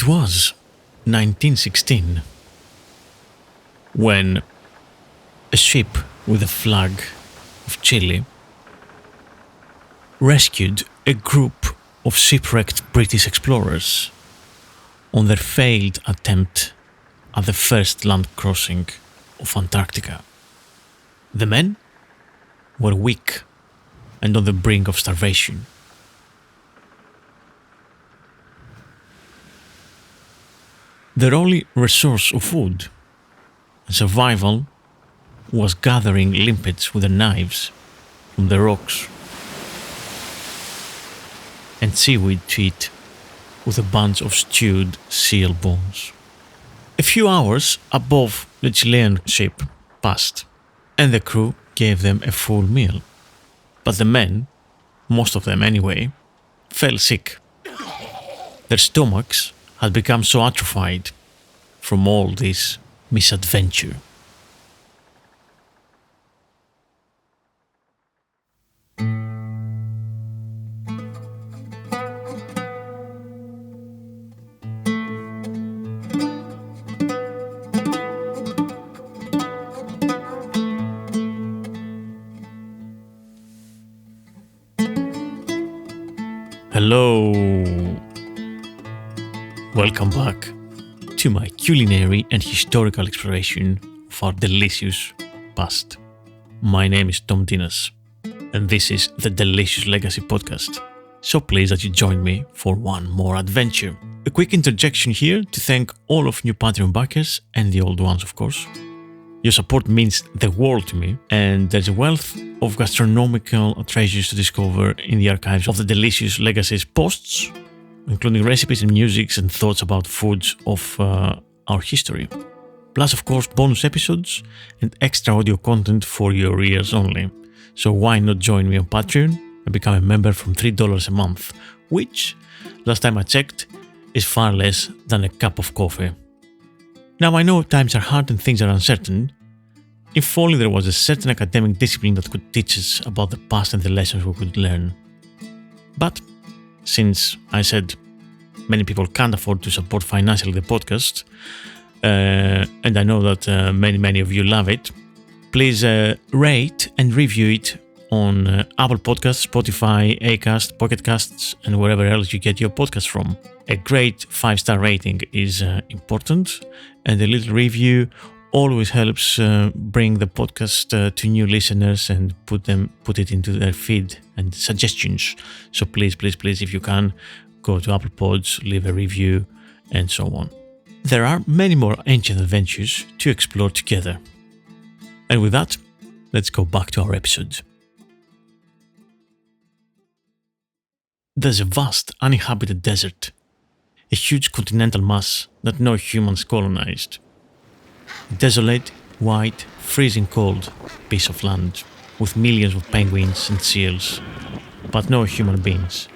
was 1916 when a ship with the flag of Chile rescued a group of shipwrecked British explorers on their failed attempt at the first land crossing of Antarctica. The men were weak and on the brink of starvation. Their only resource of food and survival was gathering limpets with their knives from the rocks and seaweed to eat with a bunch of stewed seal bones. A few hours above the Chilean ship passed, and the crew gave them a full meal. But the men, most of them anyway, fell sick. Their stomachs had become so atrophied from all this misadventure. Hello, welcome back to my culinary and historical exploration of our delicious past. My name is Tom Dinas, and this is the Delicious Legacy Podcast. So pleased that you joined me for one more adventure. A quick interjection here to thank all of new Patreon backers and the old ones, of course. Your support means the world to me, and there's a wealth of gastronomical treasures to discover in the archives of the Delicious Legacy's posts, including recipes and musics and thoughts about foods of our history. Plus, of course, bonus episodes and extra audio content for your ears only. So why not join me on Patreon and become a member from $3 a month, which, last time I checked, is far less than a cup of coffee. Now, I know times are hard and things are uncertain. If only there was a certain academic discipline that could teach us about the past and the lessons we could learn. But, since I said many people can't afford to support financially the podcast, and I know that many of you love it, please rate and review it on Apple Podcasts, Spotify, Acast, Pocket Casts, and wherever else you get your podcast from. A great 5-star rating is important, and a little review always helps bring the podcast to new listeners and put it into their feed and suggestions. So please, if you can, go to Apple Pods, leave a review, and so on. There are many more ancient adventures to explore together. And with that, let's go back to our episode. There's a vast uninhabited desert, a huge continental mass that no humans colonized. A desolate, white, freezing cold piece of land with millions of penguins and seals, but no human beings.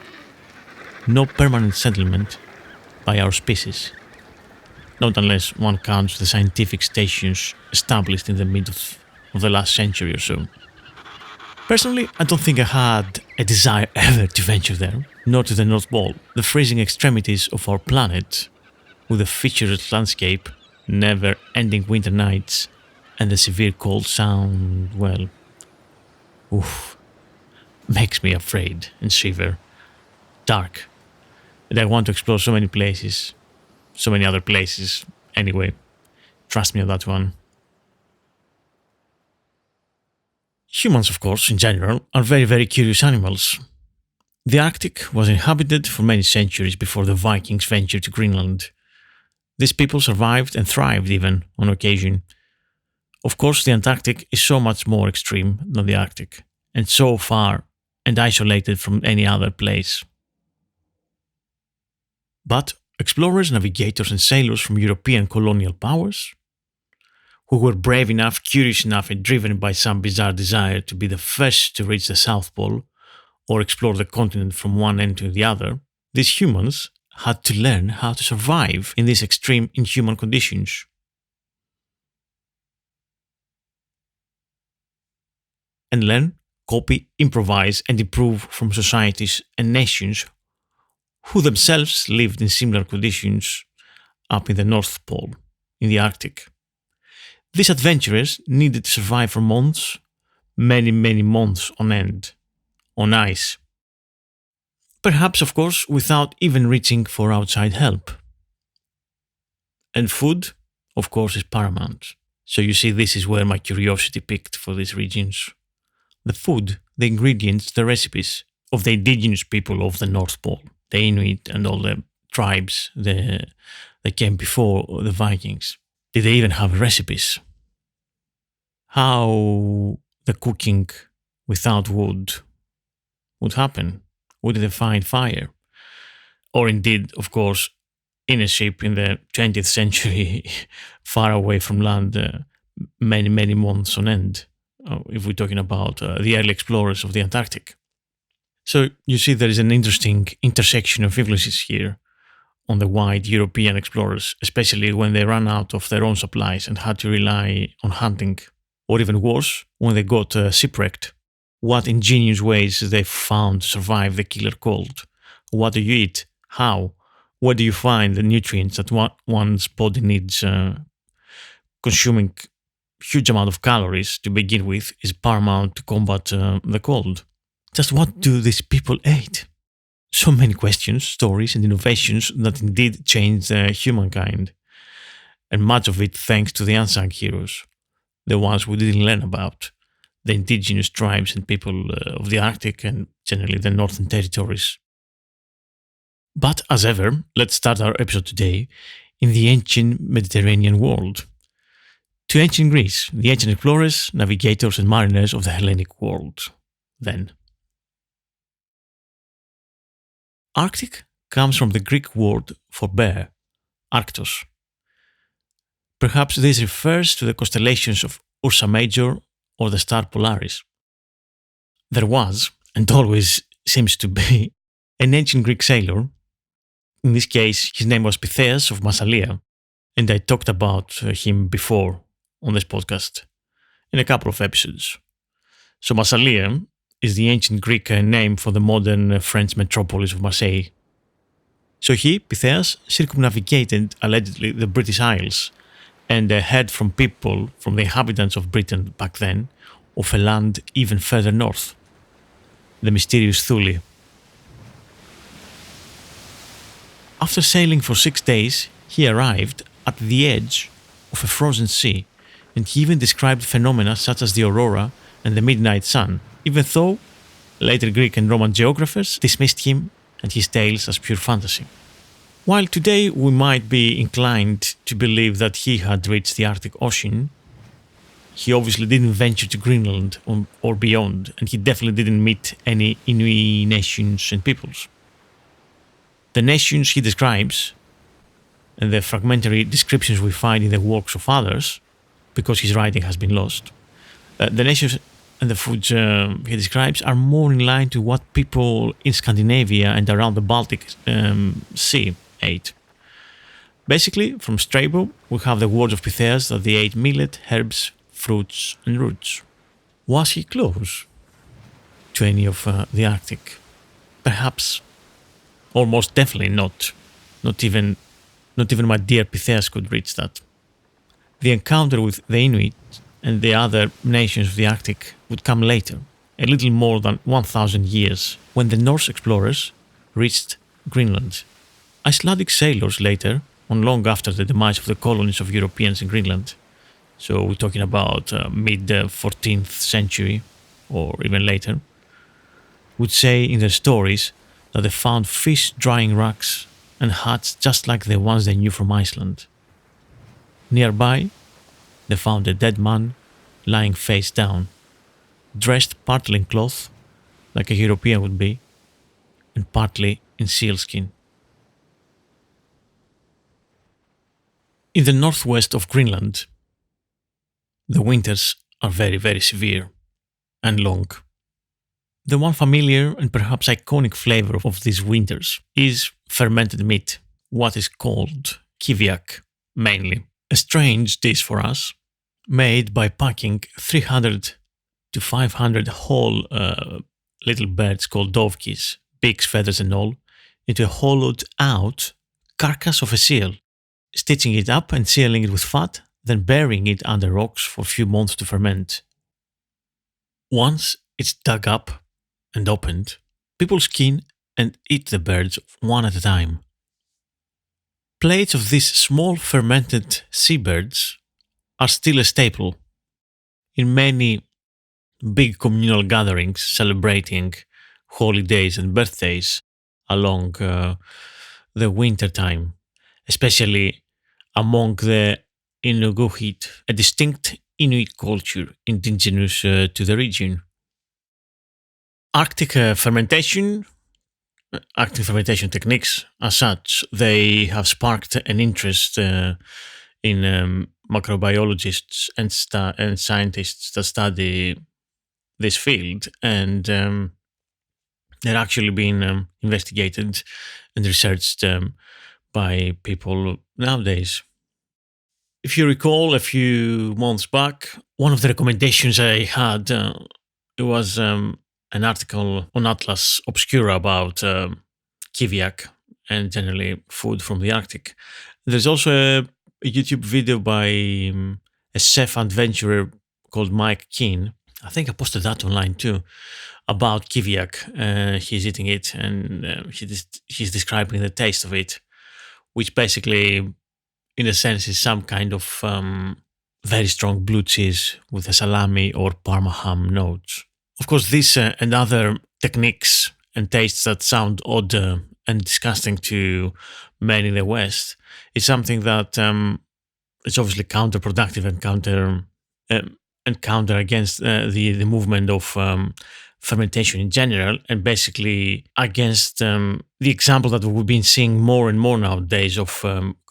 No permanent settlement by our species, not unless one counts the scientific stations established in the mid of the last century or so. Personally, I don't think I had a desire ever to venture there, nor to the North Pole, the freezing extremities of our planet, with the featureless landscape, never-ending winter nights, and the severe cold sound, well, makes me afraid and shiver. Dark. And I want to explore so many places, so many other places, anyway. Trust me on that one. Humans, of course, in general, are very curious animals. The Arctic was inhabited for many centuries before the Vikings ventured to Greenland. These people survived and thrived even, on occasion. Of course, the Antarctic is so much more extreme than the Arctic, and so far and isolated from any other place. But explorers, navigators, and sailors from European colonial powers, who were brave enough, curious enough, and driven by some bizarre desire to be the first to reach the South Pole or explore the continent from one end to the other, these humans had to learn how to survive in these extreme inhuman conditions. And learn, copy, improvise, and improve from societies and nations who themselves lived in similar conditions up in the North Pole, in the Arctic. These adventurers needed to survive for months, many, many months on end, on ice. Perhaps, of course, without even reaching for outside help. And food, of course, is paramount. So you see, this is where my curiosity picked for these regions. The food, the ingredients, the recipes of the indigenous people of the North Pole, the Inuit and all the tribes that came before the Vikings. Did they even have recipes? How the cooking without wood would happen? Would they find fire? Or indeed, of course, in a ship in the 20th century, far away from land, many, many months on end, if we're talking about the early explorers of the Antarctic. So you see there is an interesting intersection of influences here on the white European explorers, especially when they ran out of their own supplies and had to rely on hunting, or even worse, when they got shipwrecked. What ingenious ways they found to survive the killer cold. What do you eat? How? Where do you find the nutrients that one's body needs? Consuming huge amount of calories to begin with is paramount to combat the cold. Just what do these people eat? So many questions, stories, and innovations that indeed changed humankind. And much of it thanks to the unsung heroes, the ones we didn't learn about, the indigenous tribes and people of the Arctic and generally the northern territories. But as ever, let's start our episode today in the ancient Mediterranean world. To ancient Greece, the ancient explorers, navigators, and mariners of the Hellenic world. Then, Arctic comes from the Greek word for bear, Arctos. Perhaps this refers to the constellations of Ursa Major or the star Polaris. There was, and always seems to be, an ancient Greek sailor. In this case, his name was Pytheas of Massalia, and I talked about him before on this podcast in a couple of episodes. So Massalia is the ancient Greek name for the modern French metropolis of Marseille. So he, Pytheas, circumnavigated allegedly the British Isles and heard from people, from the inhabitants of Britain back then, of a land even further north, the mysterious Thule. After sailing for 6 days, he arrived at the edge of a frozen sea, and he even described phenomena such as the aurora and the midnight sun, even though later Greek and Roman geographers dismissed him and his tales as pure fantasy. While today we might be inclined to believe that he had reached the Arctic Ocean, he obviously didn't venture to Greenland or beyond, and he definitely didn't meet any Inuit nations and peoples. The nations he describes, and the fragmentary descriptions we find in the works of others, because his writing has been lost, the nations and the foods he describes are more in line to what people in Scandinavia and around the Baltic Sea ate. Basically, from Strabo, we have the words of Pytheas that they ate millet, herbs, fruits, and roots. Was he close to any of the Arctic? Perhaps, or most definitely not. Not even my dear Pytheas could reach that. The encounter with the Inuit and the other nations of the Arctic would come later, a little more than 1,000 years, when the Norse explorers reached Greenland. Icelandic sailors later, on long after the demise of the colonies of Europeans in Greenland, so we're talking about mid-14th century or even later, would say in their stories that they found fish drying racks and huts just like the ones they knew from Iceland. Nearby, they found a dead man lying face down, dressed partly in cloth, like a European would be, and partly in sealskin. In the northwest of Greenland, the winters are very, very severe and long. The one familiar and perhaps iconic flavor of these winters is fermented meat, what is called Kiviaq, mainly. A strange dish for us, made by packing 300 to 500 whole little birds called dovekies, beaks, feathers and all, into a hollowed out carcass of a seal. stitching it up and sealing it with fat, then burying it under rocks for a few months to ferment. Once it's dug up and opened, people skin and eat the birds one at a time. Plates of these small fermented seabirds are still a staple in many big communal gatherings celebrating holidays and birthdays along the winter time, especially among the Inuit, a distinct Inuit culture indigenous to the region. Arctic fermentation, Arctic fermentation techniques, as such, they have sparked an interest in microbiologists and scientists that study this field, and they're actually being investigated and researched by people nowadays. If you recall, a few months back, one of the recommendations I had it was an article on Atlas Obscura about Kiviaq and generally food from the Arctic. There's also a YouTube video by a chef adventurer called Mike Keane. I think I posted that online too, about Kiviaq. He's eating it and he's describing the taste of it, which basically, in a sense, is some kind of very strong blue cheese with a salami or Parma ham notes. Of course, this and other techniques and tastes that sound odd and disgusting to many in the West is something that is obviously counterproductive and counter against the movement of fermentation in general, and basically against the example that we've been seeing more and more nowadays of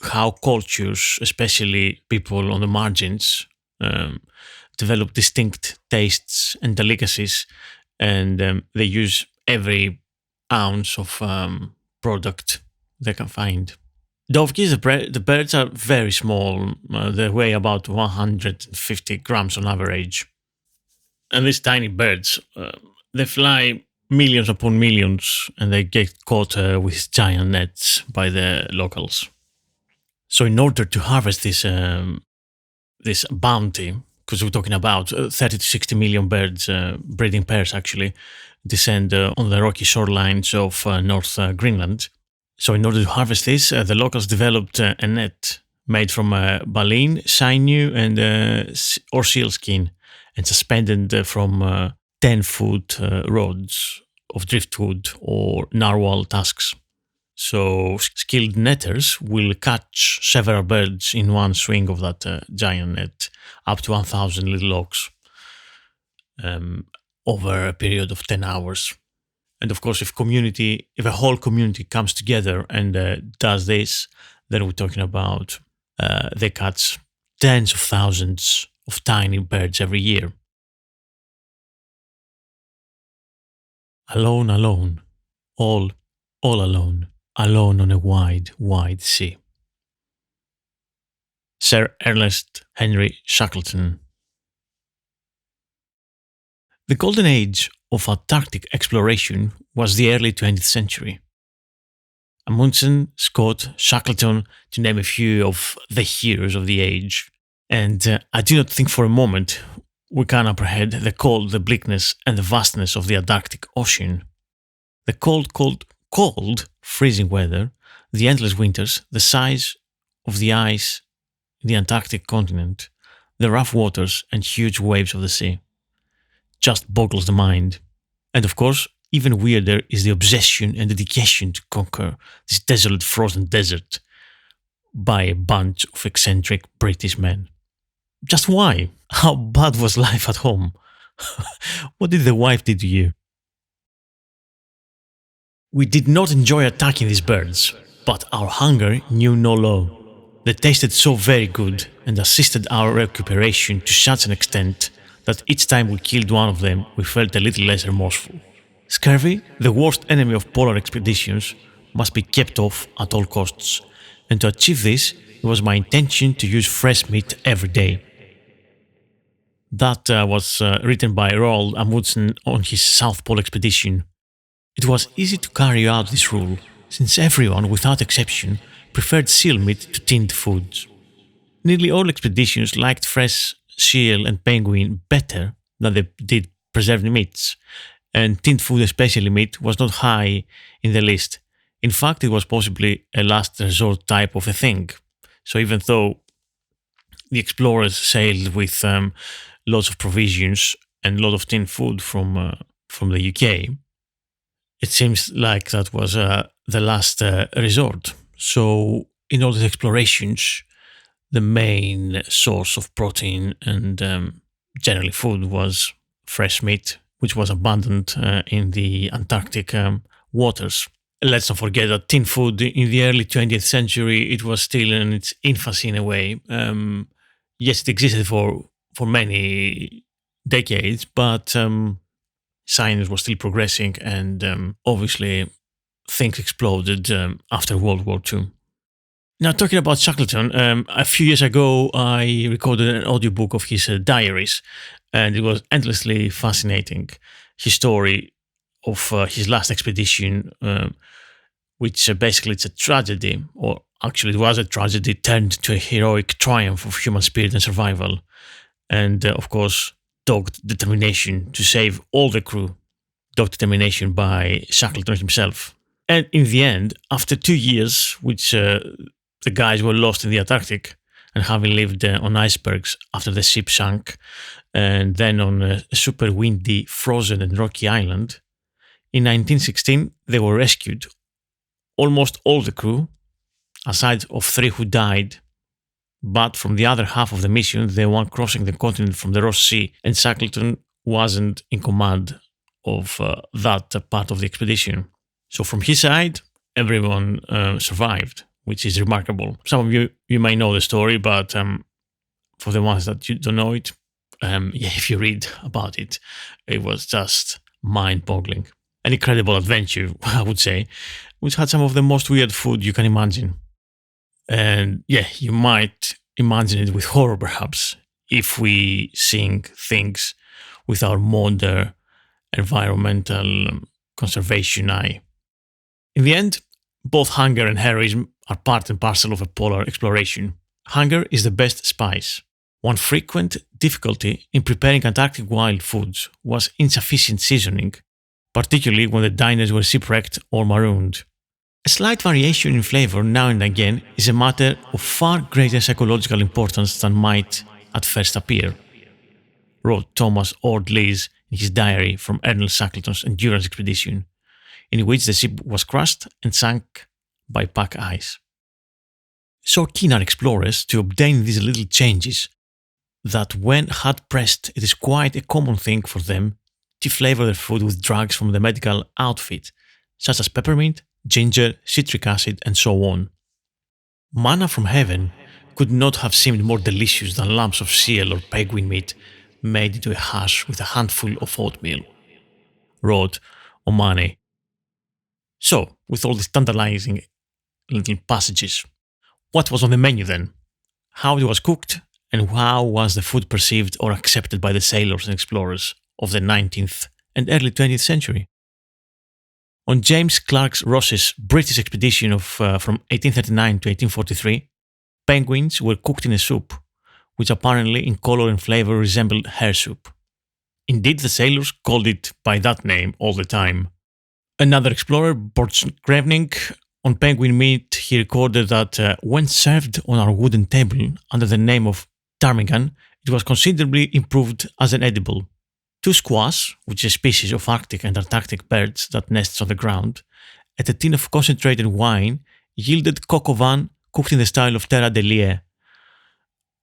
how cultures, especially people on the margins, develop distinct tastes and delicacies, and they use every ounce of product they can find. Dovekies, the birds are very small. They weigh about 150 grams on average. And these tiny birds, they fly millions upon millions and they get caught with giant nets by the locals. So in order to harvest this bounty, because we're talking about 30 to 60 million birds, breeding pairs actually, descend on the rocky shorelines of North Greenland. So in order to harvest this, the locals developed a net made from baleen, sinew, and or seal skin, and suspended from 10-foot rods of driftwood or narwhal tusks. So skilled netters will catch several birds in one swing of that giant net, up to 1,000 little oaks, over a period of 10 hours. And of course, if a whole community comes together and does this, then we're talking about they catch tens of thousands of tiny birds every year. Alone, alone, all alone, alone on a wide, wide sea. Sir Ernest Henry Shackleton. The golden age of Antarctic exploration was the early 20th century. Amundsen, Scott, Shackleton, to name a few of the heroes of the age. And I do not think for a moment we can apprehend the cold, the bleakness, and the vastness of the Antarctic Ocean. The cold, freezing weather, the endless winters, the size of the ice in the Antarctic continent, the rough waters and huge waves of the sea. Just boggles the mind. And of course, even weirder is the obsession and dedication to conquer this desolate frozen desert by a bunch of eccentric British men. Just why? How bad was life at home? What did the wife do to you? We did not enjoy attacking these birds, but our hunger knew no law. They tasted so very good and assisted our recuperation to such an extent that each time we killed one of them, we felt a little less remorseful. Scurvy, the worst enemy of polar expeditions, must be kept off at all costs, and to achieve this, it was my intention to use fresh meat every day. That was written by Roald Amundsen on his South Pole expedition. It was easy to carry out this rule, since everyone, without exception, preferred seal meat to tinned foods. Nearly all expeditions liked fresh seal and penguin better than they did preserved meats, and tinned food, especially meat, was not high in the list. In fact, it was possibly a last resort type of a thing. So even though the explorers sailed with lots of provisions and a lot of tinned food from the UK, it seems like that was the last resort. So in all these explorations, the main source of protein and generally food was fresh meat, which was abundant in the Antarctic waters. Let's not forget that tin food in the early 20th century, it was still in its infancy in a way. Yes, it existed for many decades, but science was still progressing, and obviously things exploded after World War II. Now, talking about Shackleton, a few years ago, I recorded an audiobook of his diaries, and it was endlessly fascinating. His story of his last expedition, which basically it's a tragedy, or actually it was a tragedy turned to a heroic triumph of human spirit and survival, and of course, dogged determination to save all the crew, dogged determination by Shackleton himself. And in the end, after 2 years, which the guys were lost in the Antarctic and having lived on icebergs after the ship sank, and then on a super windy, frozen and rocky island, in 1916 they were rescued. Almost all the crew, aside of 3 who died, but from the other half of the mission, the one crossing the continent from the Ross Sea, and Shackleton wasn't in command of that part of the expedition. So from his side, everyone survived, which is remarkable. Some of you may know the story, but for the ones that you don't know it, if you read about it, it was just mind-boggling. An incredible adventure, I would say, which had some of the most weird food you can imagine. And yeah, you might imagine it with horror, perhaps, if we seeing things with our modern environmental conservation eye. In the end, both hunger and heroism are part and parcel of a polar exploration. Hunger is the best spice. One frequent difficulty in preparing Antarctic wild foods was insufficient seasoning, particularly when the diners were shipwrecked or marooned. A slight variation in flavor now and again is a matter of far greater psychological importance than might at first appear, wrote Thomas Ord Lees in his diary from Ernest Shackleton's endurance expedition, in which the ship was crushed and sank by pack ice. So keen are explorers to obtain these little changes that when hard pressed, it is quite a common thing for them to flavor their food with drugs from the medical outfit, such as peppermint, ginger, citric acid, and so on. Manna from heaven could not have seemed more delicious than lumps of seal or penguin meat made into a hash with a handful of oatmeal, wrote Omane. So, with all these tantalizing little passages, what was on the menu then? How it was cooked, and how was the food perceived or accepted by the sailors and explorers of the 19th and early 20th century? On James Clark Ross's British expedition from 1839 to 1843, penguins were cooked in a soup, which apparently in color and flavor resembled hare soup. Indeed, the sailors called it by that name all the time. Another explorer, Borchgrevink, on penguin meat, he recorded that when served on our wooden table under the name of ptarmigan, it was considerably improved as an edible. Tusquas, which is a species of Arctic and Antarctic birds that nests on the ground, and a tin of concentrated wine yielded coq au vin cooked in the style of terre de lieu.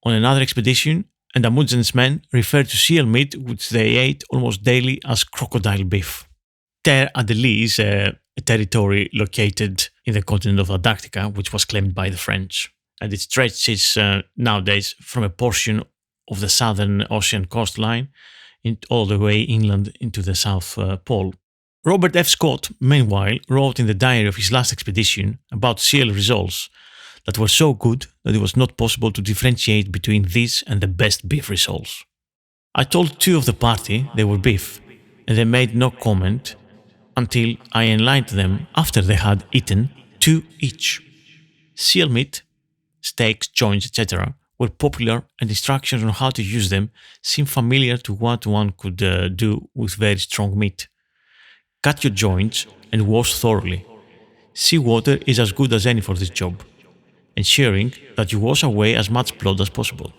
On another expedition, and Amundsen's men referred to seal meat which they ate almost daily as crocodile beef. Terre de lieu is a territory located in the continent of Antarctica, which was claimed by the French, and it stretches nowadays from a portion of the southern ocean coastline all the way inland into the South Pole. Robert F. Scott, meanwhile, wrote in the diary of his last expedition about seal results that were so good that it was not possible to differentiate between these and the best beef results. I told 2 of the party they were beef, and they made no comment until I enlightened them after they had eaten 2 each. Seal meat, steaks, joints, etc., were popular, and instructions on how to use them seem familiar to what one could do with very strong meat. Cut your joints and wash thoroughly. Seawater is as good as any for this job, ensuring that you wash away as much blood as possible.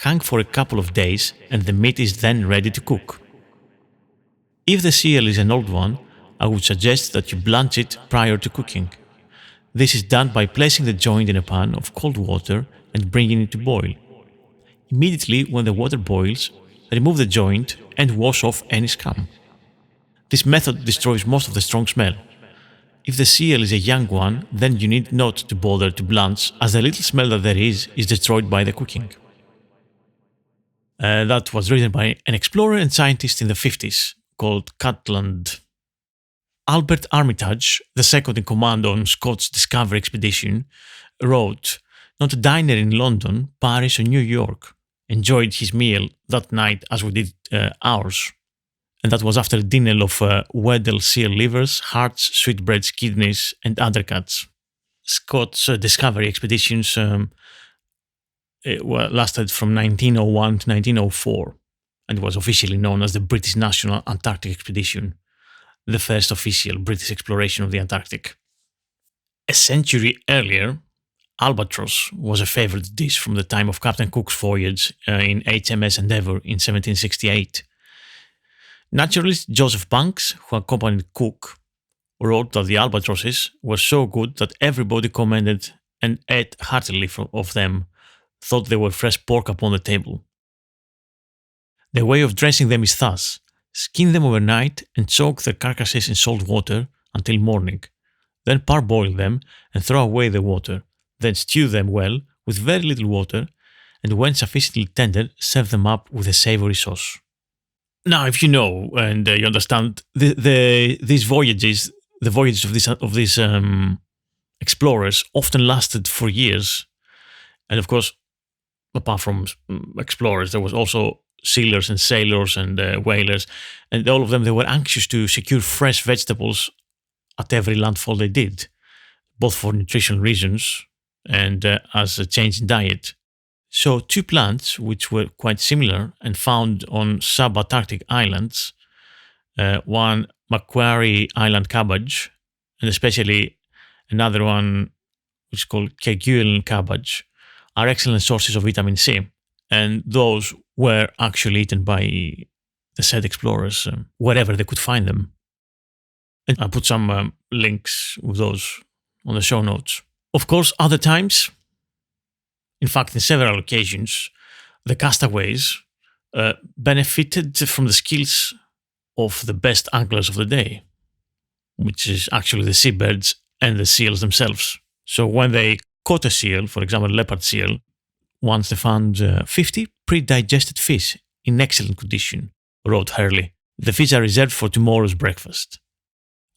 Hang for a couple of days and the meat is then ready to cook. If the seal is an old one, I would suggest that you blanch it prior to cooking. This is done by placing the joint in a pan of cold water and bringing it to boil. Immediately when the water boils, remove the joint and wash off any scum. This method destroys most of the strong smell. If the seal is a young one, then you need not to bother to blanch, as the little smell that there is destroyed by the cooking. That was written by an explorer and scientist in the 50s called Catland. Albert Armitage, the second in command on Scott's Discovery expedition, wrote, "Not a diner in London, Paris or New York enjoyed his meal that night as we did ours." And that was after a dinner of Weddell seal livers, hearts, sweetbreads, kidneys, and undercuts. Scott's Discovery expeditions lasted from 1901 to 1904 and was officially known as the British National Antarctic Expedition, the first official British exploration of the Antarctic. A century earlier, albatross was a favourite dish from the time of Captain Cook's voyage in HMS Endeavour in 1768. Naturalist Joseph Banks, who accompanied Cook, wrote that the albatrosses were so good that everybody commended and ate heartily of them, thought they were fresh pork upon the table. The way of dressing them is thus: skin them overnight and soak their carcasses in salt water until morning, then parboil them and throw away the water, then stew them well with very little water, and when sufficiently tender, serve them up with a savoury sauce. Now, if you know and you understand, these voyages, the voyages of these explorers often lasted for years, and of course, apart from explorers, there was also sealers and sailors and whalers, and all of them, they were anxious to secure fresh vegetables at every landfall they did, both for nutritional reasons and as a change in diet. So two plants which were quite similar and found on subantarctic islands, one Macquarie Island cabbage, and especially another one which is called Kerguelen cabbage, are excellent sources of vitamin C. And those were actually eaten by the said explorers wherever they could find them. And I put some links with those on the show notes. Of course, other times, in fact, in several occasions, the castaways benefited from the skills of the best anglers of the day, which is actually the seabirds and the seals themselves. So when they caught a seal, for example, a leopard seal, once they found 50 pre-digested fish in excellent condition, wrote Hurley. The fish are reserved for tomorrow's breakfast.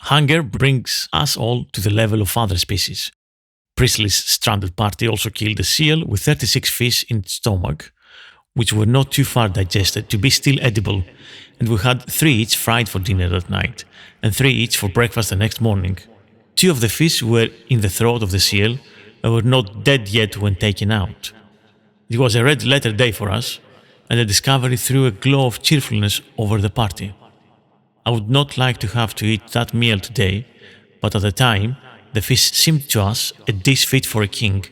Hunger brings us all to the level of other species. Priestley's stranded party also killed a seal with 36 fish in its stomach, which were not too far digested to be still edible, and we had 3 each fried for dinner that night, and 3 each for breakfast the next morning. 2 of the fish were in the throat of the seal and were not dead yet when taken out. It was a red letter day for us, and the discovery threw a glow of cheerfulness over the party. I would not like to have to eat that meal today, but at the time, the fish seemed to us a dish fit for a king,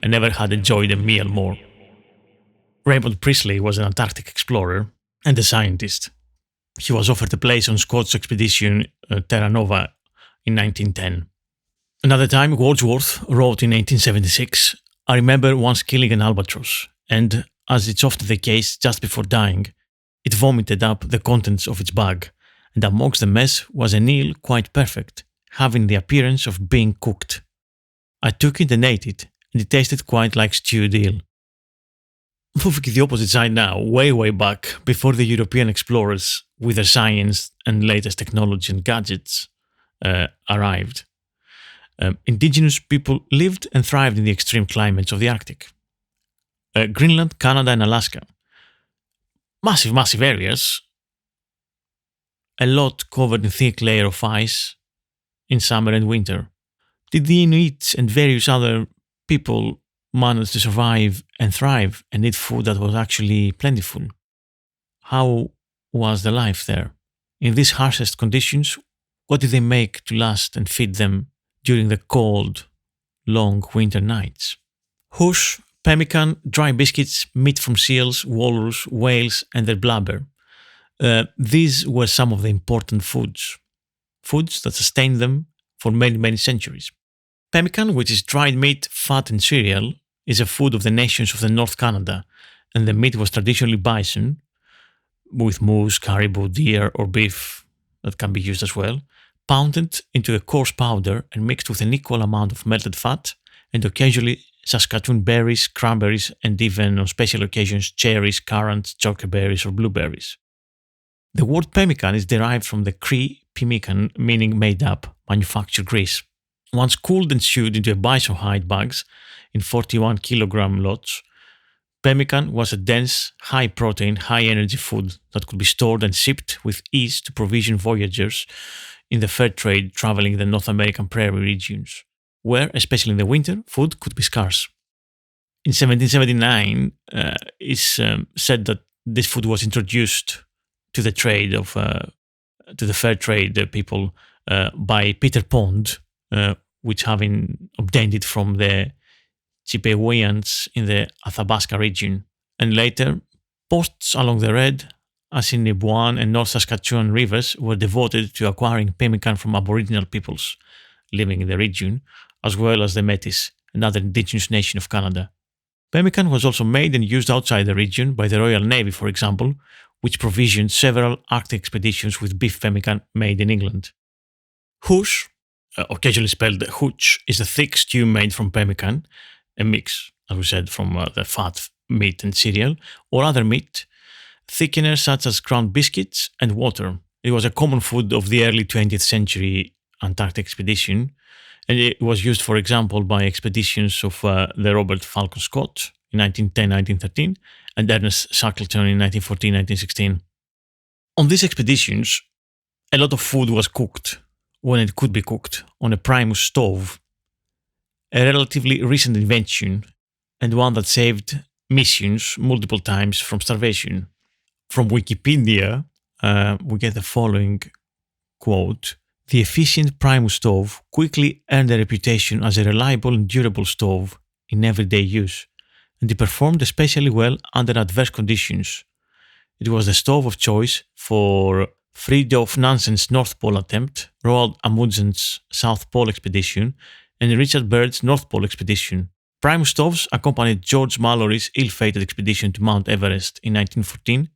and never had enjoyed a meal more. Raymond Priestley was an Antarctic explorer and a scientist. He was offered a place on Scott's expedition Terra Nova in 1910. Another time, Wordsworth wrote in 1876, "I remember once killing an albatross, and, as it's often the case just before dying, it vomited up the contents of its bag, and amongst the mess was an eel quite perfect, having the appearance of being cooked. I took it and ate it, and it tasted quite like stewed eel." Moving to the opposite side now, way back, before the European explorers, with their science and latest technology and gadgets, arrived, indigenous people lived and thrived in the extreme climates of the Arctic. Greenland, Canada, and Alaska. Massive areas, a lot covered in thick layer of ice in summer and winter. Did the Inuits and various other people manage to survive and thrive and eat food that was actually plentiful? How was the life there? In these harshest conditions, what did they make to last and feed them during the cold, long winter nights? Hoosh, pemmican, dry biscuits, meat from seals, walrus, whales, and their blubber. These were some of the important foods that sustained them for many, many centuries. Pemmican, which is dried meat, fat, and cereal, is a food of the nations of the North Canada, and the meat was traditionally bison, with moose, caribou, deer, or beef that can be used as well, pounded into a coarse powder and mixed with an equal amount of melted fat, and occasionally Saskatoon berries, cranberries, and even on special occasions cherries, currants, chokerberries, or blueberries. The word pemmican is derived from the Cree Pemmican, meaning made up, manufactured grease. Once cooled and sewed into a bison hide bags in 41 kilogram lots, pemmican was a dense, high protein, high energy food that could be stored and shipped with ease to provision voyagers in the fur trade traveling in the North American prairie regions, where, especially in the winter, food could be scarce. In 1779, it's said that this food was introduced to the trade of to the fur trade people by Peter Pond, which having obtained it from the Chippewyans in the Athabasca region. And later, posts along the Red, Assiniboine, and North Saskatchewan rivers were devoted to acquiring pemmican from Aboriginal peoples living in the region, as well as the Métis, another indigenous nation of Canada. Pemmican was also made and used outside the region by the Royal Navy, for example, which provisioned several Arctic expeditions with beef pemmican made in England. Hoosh, occasionally spelled hooch, is a thick stew made from pemmican, a mix, as we said, from the fat, meat, and cereal, or other meat, thickeners such as ground biscuits and water. It was a common food of the early 20th century Antarctic expedition, and it was used, for example, by expeditions of the Robert Falcon Scott in 1910-1913 and Ernest Shackleton in 1914-1916. On these expeditions, a lot of food was cooked, when it could be cooked, on a primus stove, a relatively recent invention and one that saved missions multiple times from starvation. From Wikipedia, we get the following quote: "The efficient primus stove quickly earned a reputation as a reliable and durable stove in everyday use, and it performed especially well under adverse conditions. It was the stove of choice for Fridtjof Nansen's North Pole attempt, Roald Amundsen's South Pole expedition, and Richard Byrd's North Pole expedition. Primus stoves accompanied George Mallory's ill-fated expedition to Mount Everest in 1914,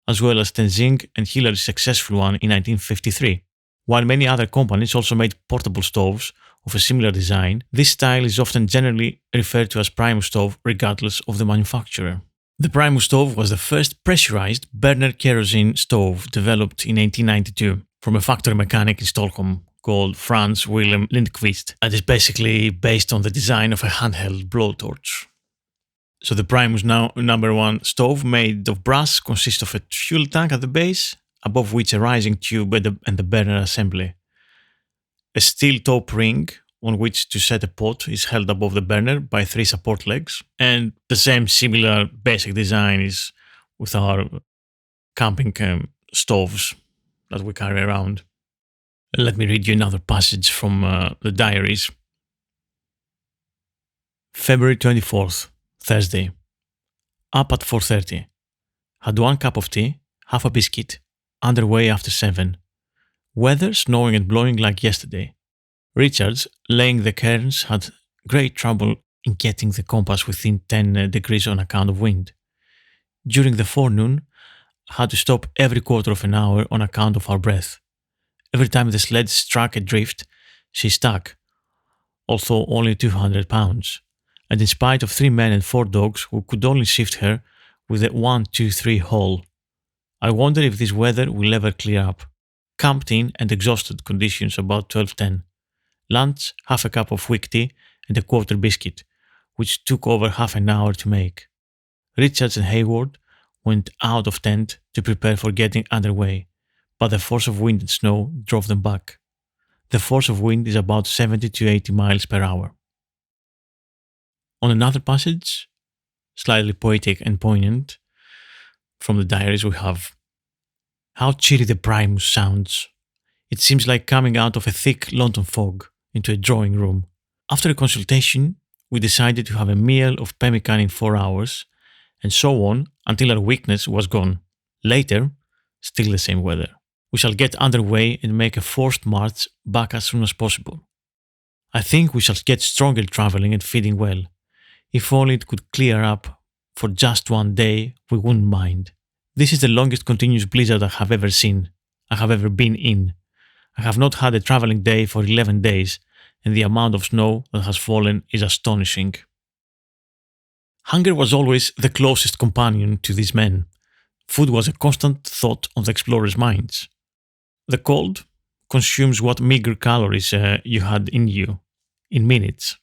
as well as Tenzing and Hillary's successful one in 1953. While many other companies also made portable stoves of a similar design, this style is often generally referred to as Primus stove regardless of the manufacturer." The Primus stove was the first pressurized burner kerosene stove developed in 1892 from a factory mechanic in Stockholm called Franz Wilhelm Lindqvist, and is basically based on the design of a handheld blowtorch. So the Primus number one stove made of brass consists of a fuel tank at the base, above which a rising tube and the burner assembly. A steel top ring on which to set a pot is held above the burner by 3 support legs, and the same similar basic design is with our camping stoves that we carry around. Let me read you another passage from the diaries. February 24th, Thursday. Up at 4:30. Had 1 cup of tea, half a biscuit. Underway after 7. Weather snowing and blowing like yesterday. Richards, laying the cairns, had great trouble in getting the compass within 10 degrees on account of wind. During the forenoon, had to stop every quarter of an hour on account of our breath. Every time the sled struck a drift, she stuck, although only 200 pounds, and in spite of 3 men and 4 dogs who could only shift her with a 1-2-3 haul. I wonder if this weather will ever clear up. Camped in and exhausted conditions about 12:10. Lunch, half a cup of weak tea and a quarter biscuit, which took over half an hour to make. Richards and Hayward went out of tent to prepare for getting underway, but the force of wind and snow drove them back. the force of wind is about 70 to 80 miles per hour. On another passage, slightly poetic and poignant, from the diaries we have, "How cheery the Primus sounds. It seems like coming out of a thick London fog into a drawing room. After a consultation, we decided to have a meal of pemmican in 4 hours, and so on until our weakness was gone. Later, still the same weather. We shall get underway and make a forced march back as soon as possible. I think we shall get stronger travelling and feeding well. If only it could clear up for just one day, we wouldn't mind. This is the longest continuous blizzard I have ever seen, I have ever been in. I have not had a travelling day for 11 days, and the amount of snow that has fallen is astonishing." Hunger was always the closest companion to these men. Food was a constant thought on the explorers' minds. The cold consumes what meager calories you had in you, in minutes,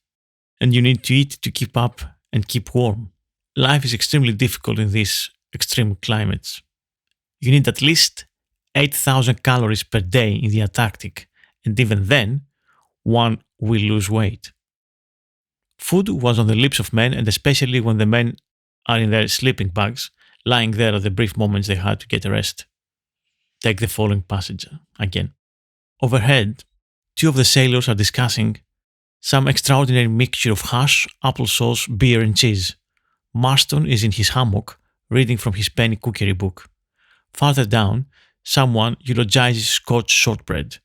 and you need to eat to keep up and keep warm. Life is extremely difficult in these extreme climates. You need at least 8,000 calories per day in the Antarctic, and even then, one will lose weight. Food was on the lips of men, and especially when the men are in their sleeping bags, lying there at the brief moments they had to get a rest. Take the following passage again. Overhead, two of the sailors are discussing some extraordinary mixture of hash, applesauce, beer and cheese. Marston is in his hammock, reading from his penny cookery book. Farther down, someone eulogizes Scotch shortbread.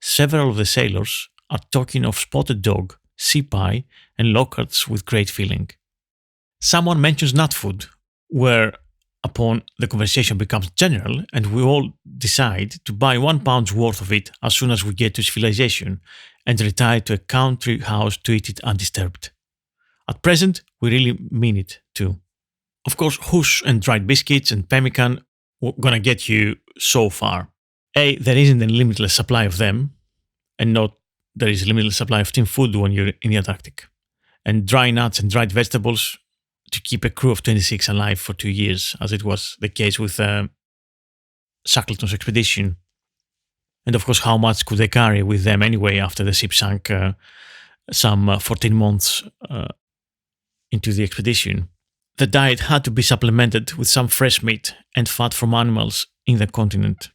Several of the sailors are talking of spotted dog, sea pie, and Lockhart's with great feeling. Someone mentions nut food, whereupon the conversation becomes general, and we all decide to buy 1 pound's worth of it as soon as we get to civilization, and retire to a country house to eat it undisturbed. At present, we really mean it too. Of course, Hoosh and dried biscuits and pemmican were gonna get you so far. A, there isn't a limitless supply of them, and not there is a limitless supply of tin food when you're in the Antarctic. And dry nuts and dried vegetables to keep a crew of 26 alive for 2 years, as it was the case with Shackleton's expedition. And of course, how much could they carry with them anyway after the ship sank some 14 months into the expedition? The diet had to be supplemented with some fresh meat and fat from animals in the continent.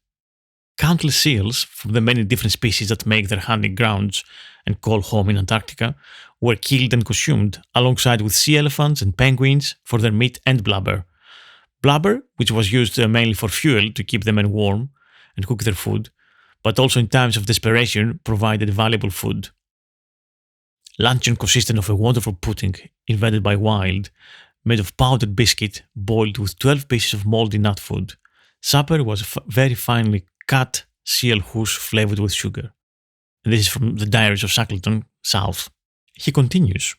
Countless seals from the many different species that make their hunting grounds and call home in Antarctica were killed and consumed, alongside with sea elephants and penguins for their meat and blubber. Blubber, which was used mainly for fuel to keep the men warm and cook their food, but also in times of desperation provided valuable food. Luncheon consisted of a wonderful pudding invented by Wild, made of powdered biscuit boiled with 12 pieces of mouldy nut food. Supper was very finely cut seal hoosh flavored with sugar. And this is from the Diaries of Shackleton, South. He continues,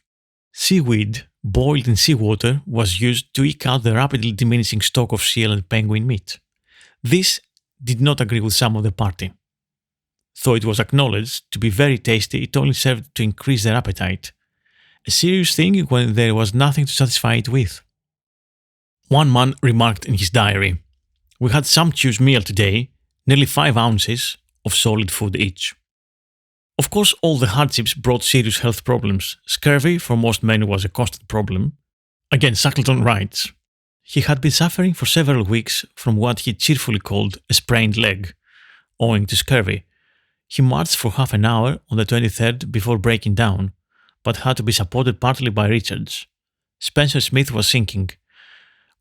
seaweed boiled in seawater was used to eke out the rapidly diminishing stock of seal and penguin meat. This did not agree with some of the party. Though it was acknowledged to be very tasty, it only served to increase their appetite. A serious thing when there was nothing to satisfy it with. One man remarked in his diary, "We had sumptuous meal today, nearly 5 ounces of solid food each." Of course, all the hardships brought serious health problems. Scurvy for most men was a constant problem. Again, Shackleton writes, he had been suffering for several weeks from what he cheerfully called a sprained leg, owing to scurvy. He marched for half an hour on the 23rd before breaking down, but had to be supported partly by Richards. Spencer Smith was sinking.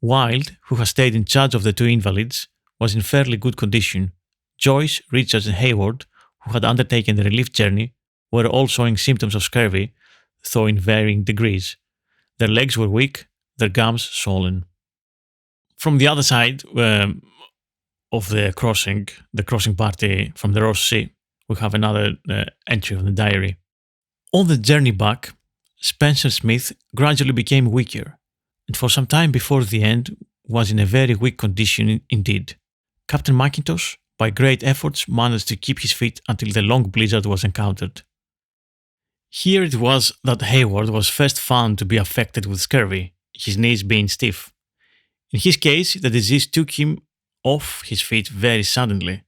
Wild, who had stayed in charge of the 2 invalids, was in fairly good condition. Joyce, Richards and Hayward, who had undertaken the relief journey, were all showing symptoms of scurvy, though in varying degrees. Their legs were weak, their gums swollen. From the other side of the crossing party from the Ross Sea, we have another entry from the diary. On the journey back, Spencer Smith gradually became weaker, and for some time before the end was in a very weak condition indeed. Captain Mackintosh, by great efforts, managed to keep his feet until the long blizzard was encountered. Here it was that Hayward was first found to be affected with scurvy, his knees being stiff. In his case, the disease took him off his feet very suddenly.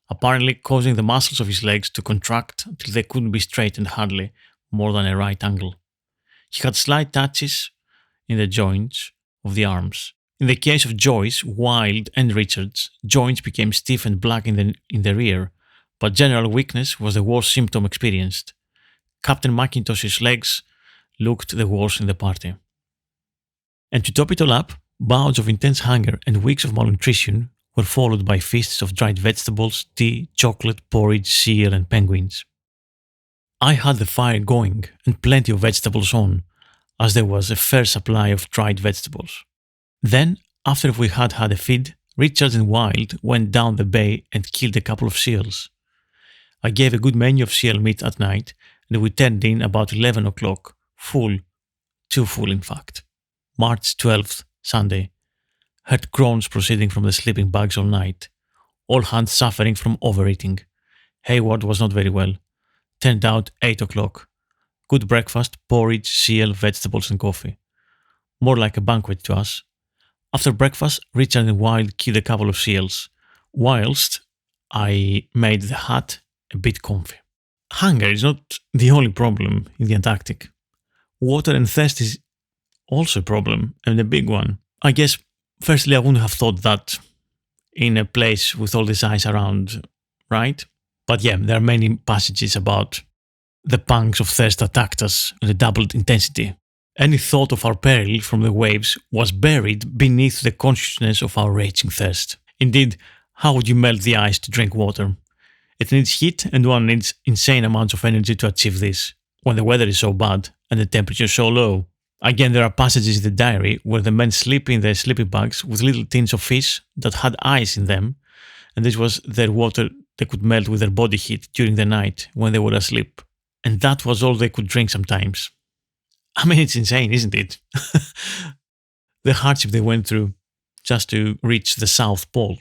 apparently causing the muscles of his legs to contract till they couldn't be straightened hardly more than a right angle. He had slight touches in the joints of the arms. In the case of Joyce, Wilde, and Richards, joints became stiff and black in the rear, but general weakness was the worst symptom experienced. Captain Mackintosh's legs looked the worst in the party. And to top it all up, bouts of intense hunger and weeks of malnutrition were followed by feasts of dried vegetables, tea, chocolate, porridge, seal, and penguins. I had the fire going and plenty of vegetables on, as there was a fair supply of dried vegetables. Then, after we had had a feed, Richards and Wilde went down the bay and killed a couple of seals. I gave a good menu of seal meat at night, and we turned in about 11 o'clock, full, too full in fact. March 12th, Sunday. Heard groans proceeding from the sleeping bags all night. All hands suffering from overeating. Hayward was not very well. Turned out 8 o'clock. Good breakfast, porridge, seal, vegetables and coffee. More like a banquet to us. After breakfast, Richard and Wilde killed a couple of seals, whilst I made the hut a bit comfy. Hunger is not the only problem in the Antarctic. Water and thirst is also a problem, and a big one. I guess, firstly, I wouldn't have thought that in a place with all this ice around, right? But yeah, there are many passages about the pangs of thirst attacked us at a doubled intensity. Any thought of our peril from the waves was buried beneath the consciousness of our raging thirst. Indeed, how would you melt the ice to drink water? It needs heat, and one needs insane amounts of energy to achieve this, when the weather is so bad and the temperature so low. Again, there are passages in the diary where the men sleep in their sleeping bags with little tins of fish that had ice in them, and this was their water they could melt with their body heat during the night when they were asleep. And that was all they could drink sometimes. I mean, it's insane, isn't it? The hardship they went through just to reach the South Pole.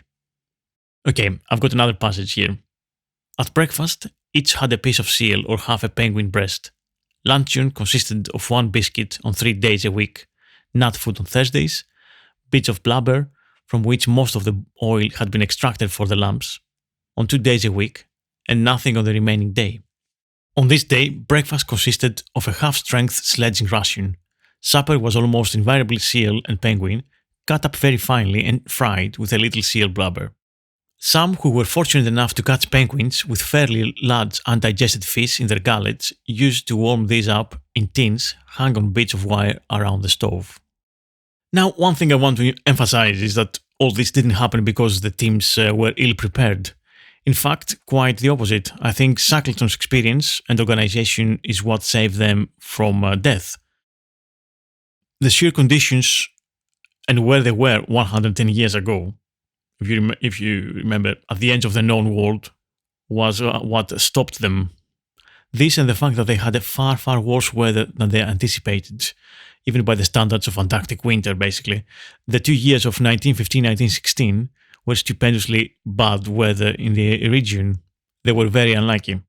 Okay, I've got another passage here. At breakfast, each had a piece of seal or half a penguin breast. Luncheon consisted of 1 biscuit on 3 days a week, nut food on Thursdays, bits of blubber, from which most of the oil had been extracted for the lamps, on 2 days a week, and nothing on the remaining day. On this day, breakfast consisted of a half-strength sledging ration. Supper was almost invariably seal and penguin, cut up very finely and fried with a little seal blubber. Some who were fortunate enough to catch penguins with fairly large undigested fish in their gullets used to warm these up in tins hung on bits of wire around the stove. Now, one thing I want to emphasize is that all this didn't happen because the teams were ill-prepared. In fact, quite the opposite. I think Shackleton's experience and organization is what saved them from death. The sheer conditions and where they were 110 years ago, if you remember, at the edge of the known world, was what stopped them. This and the fact that they had a far, far worse weather than they anticipated, even by the standards of Antarctic winter, basically. The 2 years of 1915-1916 were stupendously bad weather in the region. They were very unlucky.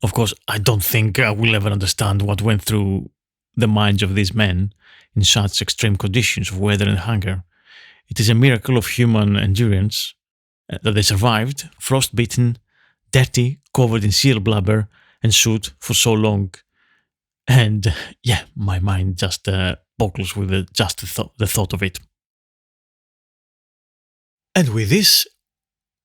Of course, I don't think I will ever understand what went through the minds of these men in such extreme conditions of weather and hunger. It is a miracle of human endurance that they survived, frostbitten, dirty, covered in seal blubber and soot for so long. And yeah, my mind just boggles with the thought of it. And with this,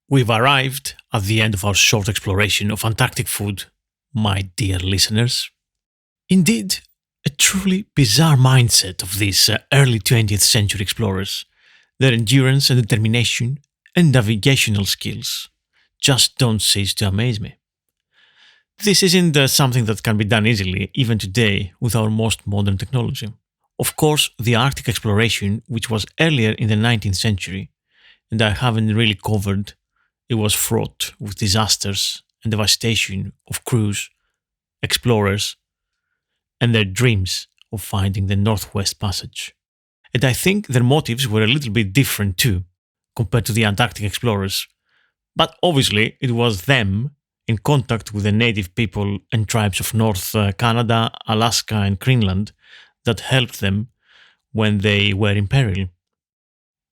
we've arrived at the end of our short exploration of Antarctic food, my dear listeners. Indeed, a truly bizarre mindset of these early 20th century explorers. Their endurance and determination and navigational skills just don't cease to amaze me. This isn't something that can be done easily, even today, with our most modern technology. Of course, the Arctic exploration, which was earlier in the 19th century, and I haven't really covered, it was fraught with disasters and devastation of crews, explorers, and their dreams of finding the Northwest Passage. And I think their motives were a little bit different too, compared to the Antarctic explorers. But obviously, it was them, in contact with the native people and tribes of North Canada, Alaska, and Greenland, that helped them when they were in peril.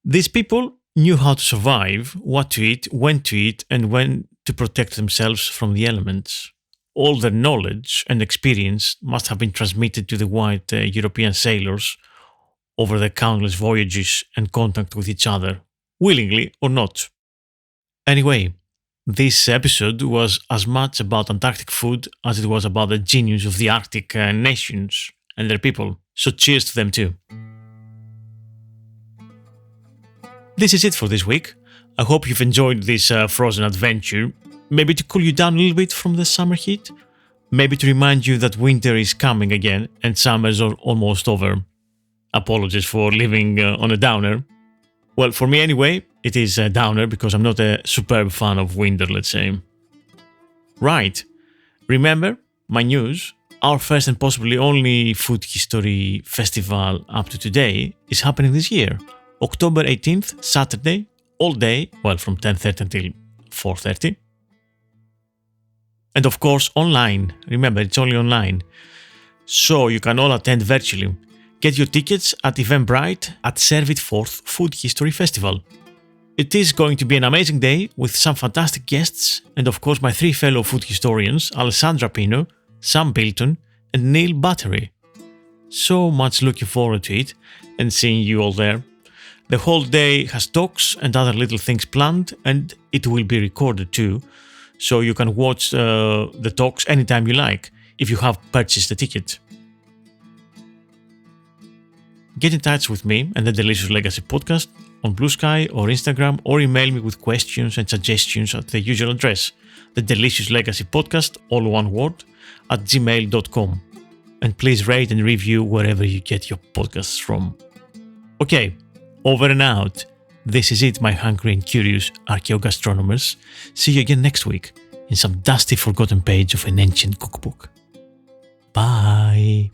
These people knew how to survive, what to eat, when to eat, and when to protect themselves from the elements. All their knowledge and experience must have been transmitted to the white European sailors over their countless voyages and contact with each other, willingly or not. Anyway, this episode was as much about Antarctic food as it was about the genius of the Arctic nations and their people, so cheers to them too. This is it for this week. I hope you've enjoyed this frozen adventure, maybe to cool you down a little bit from the summer heat, maybe to remind you that winter is coming again and summers are almost over. Apologies for living on a downer. Well, for me anyway, it is a downer because I'm not a superb fan of winter, let's say. Right, remember, my news, our first and possibly only food history festival up to today is happening this year. October 18th, Saturday, all day, well, from 10:30 until 4:30. And of course, online. Remember, it's only online. So you can all attend virtually. Get your tickets at Eventbrite at Serve It Forth Food History Festival. It is going to be an amazing day with some fantastic guests and of course my three fellow food historians, Alessandra Pino, Sam Bilton and Neil Buttery. So much looking forward to it and seeing you all there. The whole day has talks and other little things planned and it will be recorded too, so you can watch the talks anytime you like if you have purchased a ticket. Get in touch with me and the Delicious Legacy podcast on Blue Sky or Instagram, or email me with questions and suggestions at the usual address, the Delicious Legacy podcast, all one word, at gmail.com. And please rate and review wherever you get your podcasts from. Okay, over and out. This is it, my hungry and curious archaeogastronomers. See you again next week in some dusty forgotten page of an ancient cookbook. Bye.